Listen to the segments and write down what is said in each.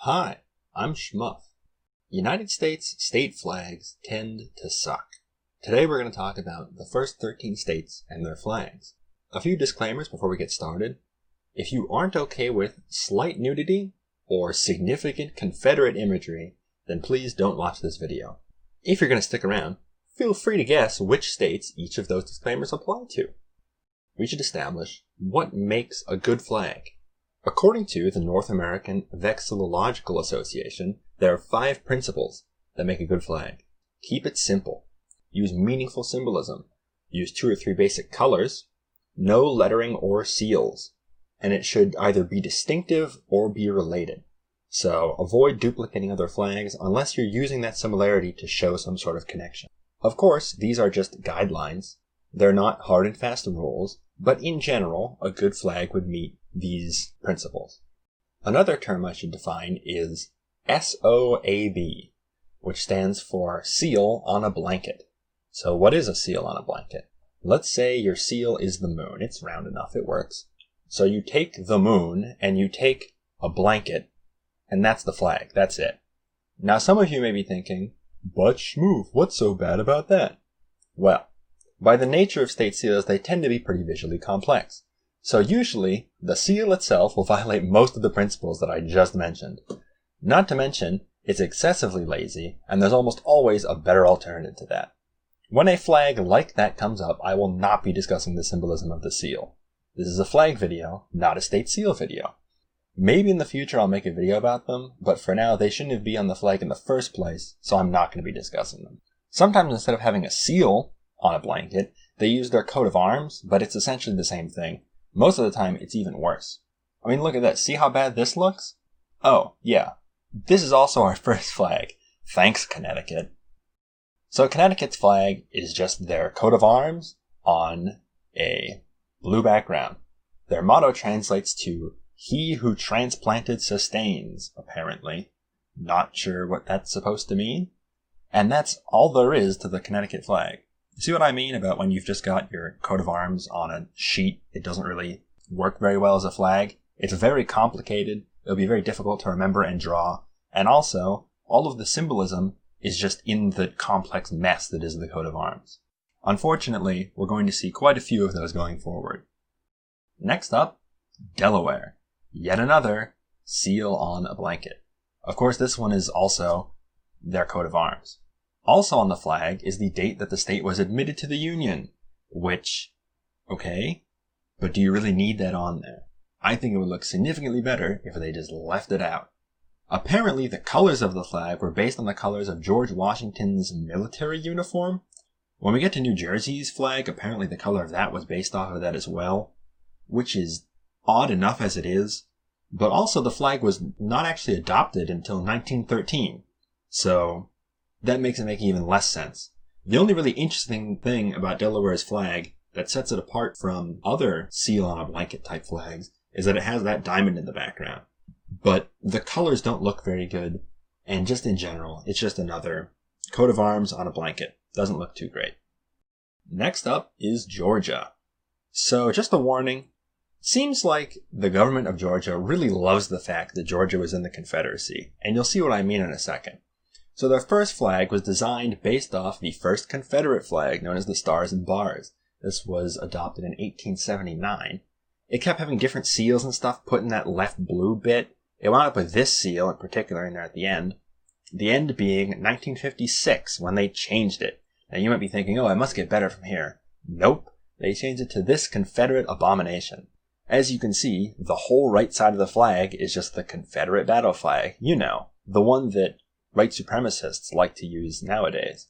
Hi, I'm Schmuff. United States state flags tend to suck. Today we're going to talk about the first 13 states and their flags. A few disclaimers before we get started. If you aren't okay with slight nudity or significant Confederate imagery, then please don't watch this video. If you're going to stick around, feel free to guess which states each of those disclaimers apply to. We should establish what makes a good flag. According to the North American Vexillological Association, there are 5 principles that make a good flag. Keep it simple. Use meaningful symbolism. Use 2 or 3 basic colors. No lettering or seals. And it should either be distinctive or be related. So avoid duplicating other flags unless you're using that similarity to show some sort of connection. Of course, these are just guidelines. They're not hard and fast rules, but in general, a good flag would meet these principles. Another term I should define is SOAB, which stands for seal on a blanket. So what is a seal on a blanket? Let's say your seal is the moon. It's round enough, it works. So you take the moon and you take a blanket, and that's the flag. That's it. Now some of you may be thinking, but Schmoof, what's so bad about that? Well, by the nature of state seals, they tend to be pretty visually complex. So usually, the seal itself will violate most of the principles that I just mentioned. Not to mention, it's excessively lazy, and there's almost always a better alternative to that. When a flag like that comes up, I will not be discussing the symbolism of the seal. This is a flag video, not a state seal video. Maybe in the future I'll make a video about them, but for now they shouldn't be on the flag in the first place, so I'm not going to be discussing them. Sometimes instead of having a seal on a blanket, they use their coat of arms, but it's essentially the same thing. Most of the time, it's even worse. I mean, look at that. See how bad this looks? Oh, yeah. This is also our first flag. Thanks, Connecticut. So Connecticut's flag is just their coat of arms on a blue background. Their motto translates to, "He who transplanted sustains," apparently. Not sure what that's supposed to mean. And that's all there is to the Connecticut flag. See what I mean about when you've just got your coat of arms on a sheet? It doesn't really work very well as a flag. It's very complicated. It'll be very difficult to remember and draw. And also, all of the symbolism is just in the complex mess that is the coat of arms. Unfortunately, we're going to see quite a few of those going forward. Next up, Delaware. Yet another seal on a blanket. Of course, this one is also their coat of arms. Also on the flag is the date that the state was admitted to the Union, which, okay, but do you really need that on there? I think it would look significantly better if they just left it out. Apparently, the colors of the flag were based on the colors of George Washington's military uniform. When we get to New Jersey's flag, apparently the color of that was based off of that as well, which is odd enough as it is, but also the flag was not actually adopted until 1913, so that makes it make even less sense. The only really interesting thing about Delaware's flag that sets it apart from other seal on a blanket type flags is that it has that diamond in the background. But the colors don't look very good, and just in general, it's just another coat of arms on a blanket. Doesn't look too great. Next up is Georgia. So just a warning, seems like the government of Georgia really loves the fact that Georgia was in the Confederacy, and you'll see what I mean in a second. So their first flag was designed based off the first Confederate flag, known as the Stars and Bars. This was adopted in 1879. It kept having different seals and stuff put in that left blue bit. It wound up with this seal in particular in there at the end. The end being 1956, when they changed it. Now you might be thinking, oh, it must get better from here. Nope. They changed it to this Confederate abomination. As you can see, the whole right side of the flag is just the Confederate battle flag. You know, the one that white supremacists like to use nowadays.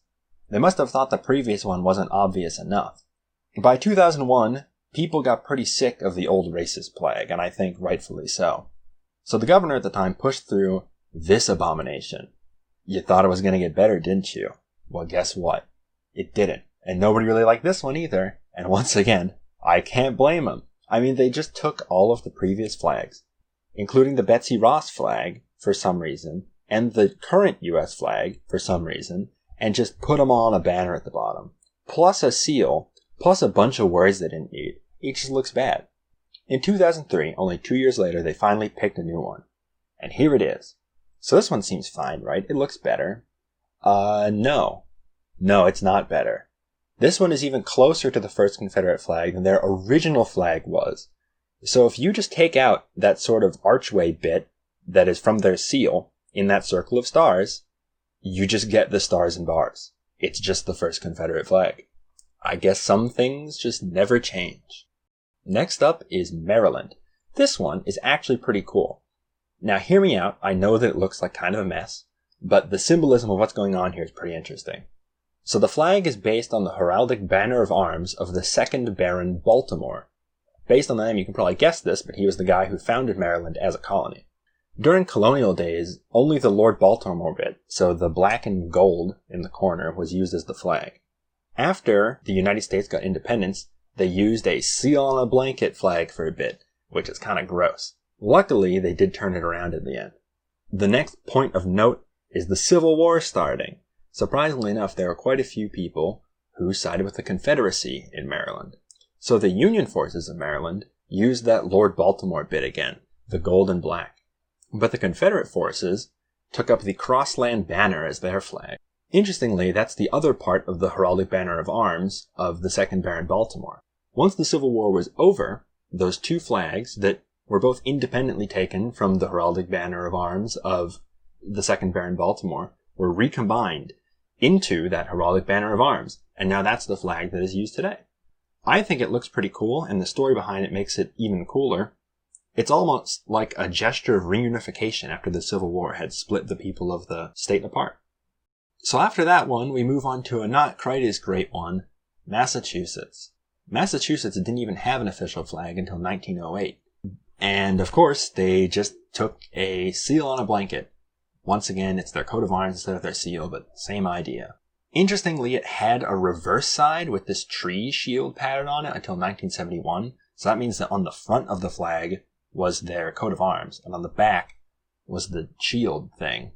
They must have thought the previous one wasn't obvious enough. By 2001, people got pretty sick of the old racist flag, and I think rightfully so. So the governor at the time pushed through this abomination. You thought it was going to get better, didn't you? Well, guess what? It didn't. And nobody really liked this one either. And once again, I can't blame them. I mean, they just took all of the previous flags, including the Betsy Ross flag, for some reason, and the current US flag, for some reason, and just put them all on a banner at the bottom. Plus a seal, plus a bunch of words they didn't need. It just looks bad. In 2003, only 2 years later, they finally picked a new one. And here it is. So this one seems fine, right? It looks better. No. No, it's not better. This one is even closer to the first Confederate flag than their original flag was. So if you just take out that sort of archway bit that is from their seal in that circle of stars, you just get the stars and bars. It's just the first Confederate flag. I guess some things just never change. Next up is Maryland. This one is actually pretty cool. Now hear me out, I know that it looks like kind of a mess, but the symbolism of what's going on here is pretty interesting. So the flag is based on the heraldic banner of arms of the 2nd Baron Baltimore. Based on the name, you can probably guess this, but he was the guy who founded Maryland as a colony. During colonial days, only the Lord Baltimore bit, so the black and gold in the corner, was used as the flag. After the United States got independence, they used a seal on a blanket flag for a bit, which is kind of gross. Luckily, they did turn it around in the end. The next point of note is the Civil War starting. Surprisingly enough, there were quite a few people who sided with the Confederacy in Maryland. So the Union forces of Maryland used that Lord Baltimore bit again, the gold and black. But the Confederate forces took up the Crossland banner as their flag. Interestingly, that's the other part of the heraldic banner of arms of the 2nd Baron Baltimore. Once the Civil War was over, those two flags that were both independently taken from the heraldic banner of arms of the 2nd Baron Baltimore were recombined into that heraldic banner of arms, and now that's the flag that is used today. I think it looks pretty cool, and the story behind it makes it even cooler. It's almost like a gesture of reunification after the Civil War had split the people of the state apart. So after that one, we move on to a not quite as great one, Massachusetts. Massachusetts didn't even have an official flag until 1908. And of course, they just took a seal on a blanket. Once again, it's their coat of arms instead of their seal, but same idea. Interestingly, it had a reverse side with this tree shield pattern on it until 1971. So that means that on the front of the flag was their coat of arms, and on the back was the shield thing,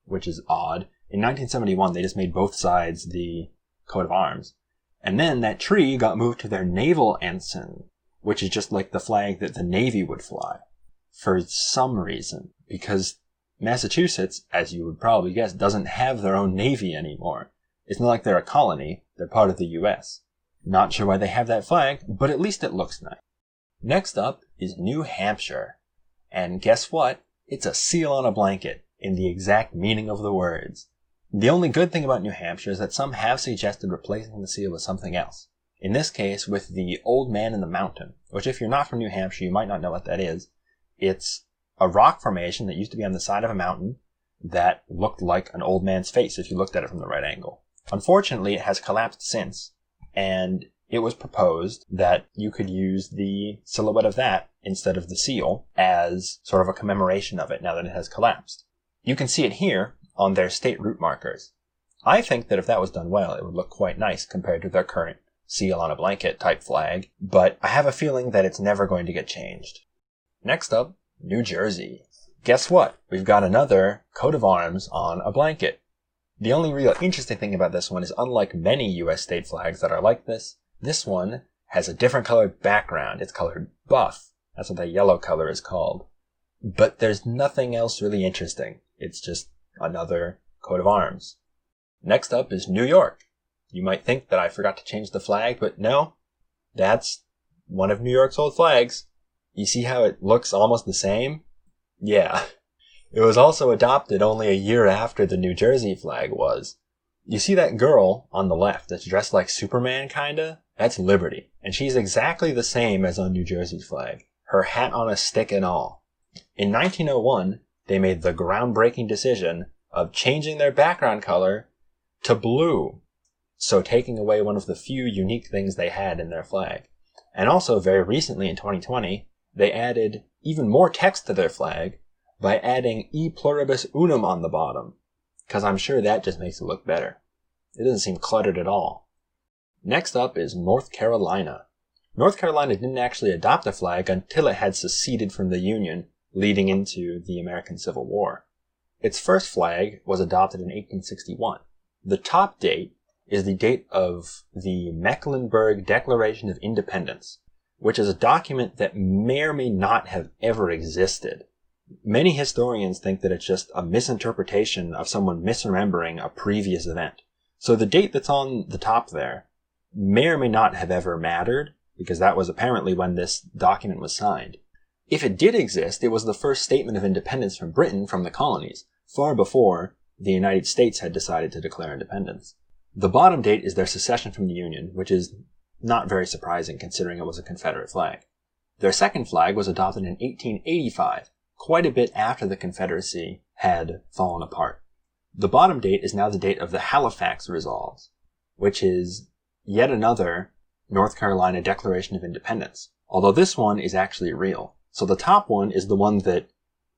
which is odd. In 1971, they just made both sides the coat of arms. And then that tree got moved to their naval ensign, which is just like the flag that the Navy would fly. For some reason. Because Massachusetts, as you would probably guess, doesn't have their own Navy anymore. It's not like they're a colony, they're part of the US. Not sure why they have that flag, but at least it looks nice. Next up is New Hampshire. And guess what? It's a seal on a blanket, in the exact meaning of the words. The only good thing about New Hampshire is that some have suggested replacing the seal with something else. In this case, with the Old Man in the Mountain, which if you're not from New Hampshire, you might not know what that is. It's a rock formation that used to be on the side of a mountain that looked like an old man's face if you looked at it from the right angle. Unfortunately, it has collapsed since, and it was proposed that you could use the silhouette of that instead of the seal as sort of a commemoration of it now that it has collapsed. You can see it here on their state route markers. I think that if that was done well, it would look quite nice compared to their current seal on a blanket type flag, but I have a feeling that it's never going to get changed. Next up, New Jersey. Guess what? We've got another coat of arms on a blanket. The only real interesting thing about this one is unlike many US state flags that are like this one has a different colored background. It's colored buff. That's what that yellow color is called. But there's nothing else really interesting. It's just another coat of arms. Next up is New York. You might think that I forgot to change the flag, but no. That's one of New York's old flags. You see how it looks almost the same? Yeah. It was also adopted only a year after the New Jersey flag was. You see that girl on the left that's dressed like Superman, kinda? That's Liberty. And she's exactly the same as on New Jersey's flag. Her hat on a stick and all. In 1901, they made the groundbreaking decision of changing their background color to blue. So taking away one of the few unique things they had in their flag. And also very recently in 2020, they added even more text to their flag by adding E pluribus unum on the bottom. Because I'm sure that just makes it look better. It doesn't seem cluttered at all. Next up is North Carolina. North Carolina didn't actually adopt a flag until it had seceded from the Union, leading into the American Civil War. Its first flag was adopted in 1861. The top date is the date of the Mecklenburg Declaration of Independence, which is a document that may or may not have ever existed. Many historians think that it's just a misinterpretation of someone misremembering a previous event. So the date that's on the top there may or may not have ever mattered, because that was apparently when this document was signed. If it did exist, it was the first statement of independence from Britain from the colonies, far before the United States had decided to declare independence. The bottom date is their secession from the Union, which is not very surprising considering it was a Confederate flag. Their second flag was adopted in 1885, quite a bit after the Confederacy had fallen apart. The bottom date is now the date of the Halifax Resolves, which is yet another North Carolina Declaration of Independence, although this one is actually real. So the top one is the one that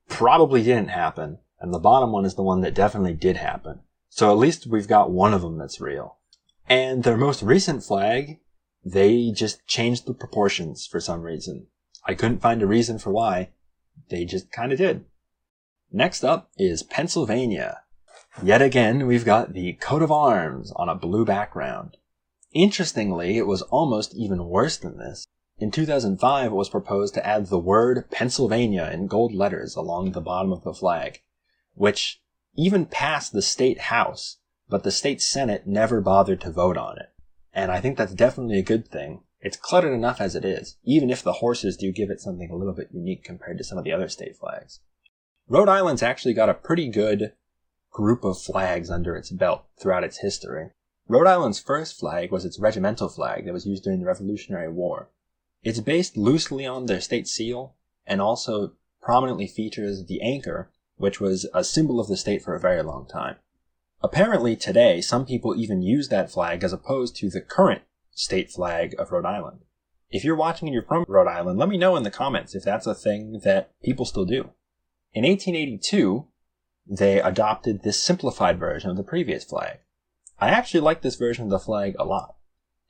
probably didn't happen, and the bottom one is the one that definitely did happen. So at least we've got one of them that's real. And their most recent flag, they just changed the proportions for some reason. I couldn't find a reason for why. They just kind of did. Next up is Pennsylvania. Yet again, we've got the coat of arms on a blue background. Interestingly, it was almost even worse than this. In 2005, it was proposed to add the word Pennsylvania in gold letters along the bottom of the flag, which even passed the state house, but the state senate never bothered to vote on it. And I think that's definitely a good thing. It's cluttered enough as it is, even if the horses do give it something a little bit unique compared to some of the other state flags. Rhode Island's actually got a pretty good group of flags under its belt throughout its history. Rhode Island's first flag was its regimental flag that was used during the Revolutionary War. It's based loosely on their state seal, and also prominently features the anchor, which was a symbol of the state for a very long time. Apparently today, some people even use that flag as opposed to the current state flag of Rhode Island. If you're watching and you're from Rhode Island, let me know in the comments if that's a thing that people still do. In 1882, they adopted this simplified version of the previous flag. I actually like this version of the flag a lot.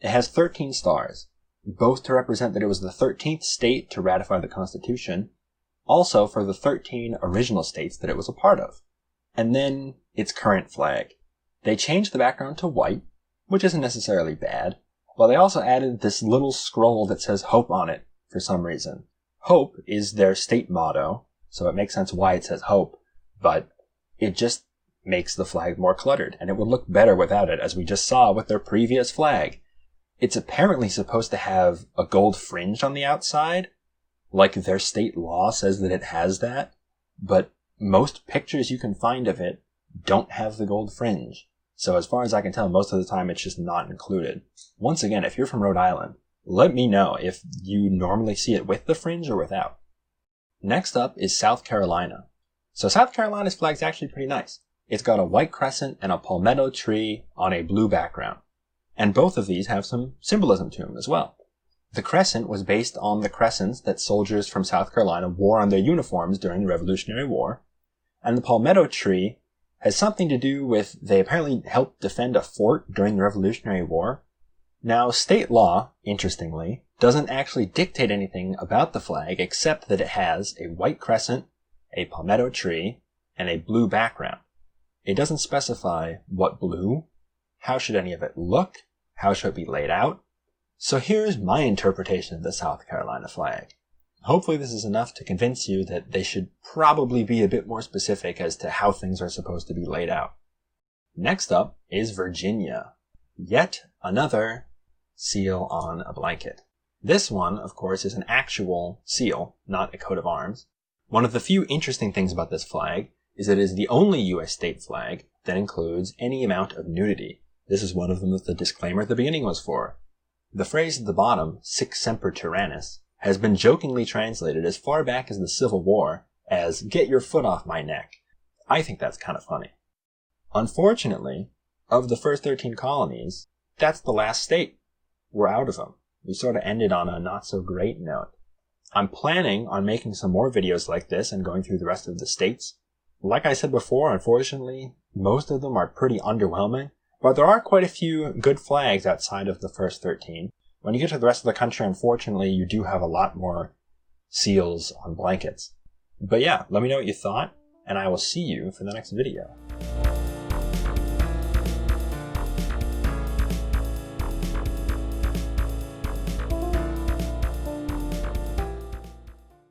It has 13 stars, both to represent that it was the 13th state to ratify the Constitution, also for the 13 original states that it was a part of. And then its current flag. They changed the background to white, which isn't necessarily bad, but they also added this little scroll that says hope on it for some reason. Hope is their state motto, so it makes sense why it says hope, but it just makes the flag more cluttered, and it would look better without it, as we just saw with their previous flag. It's apparently supposed to have a gold fringe on the outside, like their state law says that it has that, but most pictures you can find of it don't have the gold fringe. So as far as I can tell, most of the time it's just not included. Once again, if you're from Rhode Island, let me know if you normally see it with the fringe or without. Next up is South Carolina. So South Carolina's flag is actually pretty nice. It's got a white crescent and a palmetto tree on a blue background. And both of these have some symbolism to them as well. The crescent was based on the crescents that soldiers from South Carolina wore on their uniforms during the Revolutionary War. And the palmetto tree has something to do with they apparently helped defend a fort during the Revolutionary War. Now, state law, interestingly, doesn't actually dictate anything about the flag except that it has a white crescent, a palmetto tree, and a blue background. It doesn't specify what blue, how should any of it look, how should it be laid out. So here's my interpretation of the South Carolina flag. Hopefully this is enough to convince you that they should probably be a bit more specific as to how things are supposed to be laid out. Next up is Virginia. Yet another seal on a blanket. This one, of course, is an actual seal, not a coat of arms. One of the few interesting things about this flag is that it is the only U.S. state flag that includes any amount of nudity. This is one of them that the disclaimer at the beginning was for. The phrase at the bottom, sic semper tyrannis, has been jokingly translated as far back as the Civil War as "get your foot off my neck." I think that's kind of funny. Unfortunately, of the first 13 colonies, that's the last state. We're out of them. We sort of ended on a not so great note. I'm planning on making some more videos like this and going through the rest of the states. Like I said before, unfortunately, most of them are pretty underwhelming, but there are quite a few good flags outside of the first 13. When you get to the rest of the country, unfortunately, you do have a lot more seals on blankets. But yeah, let me know what you thought, and I will see you for the next video.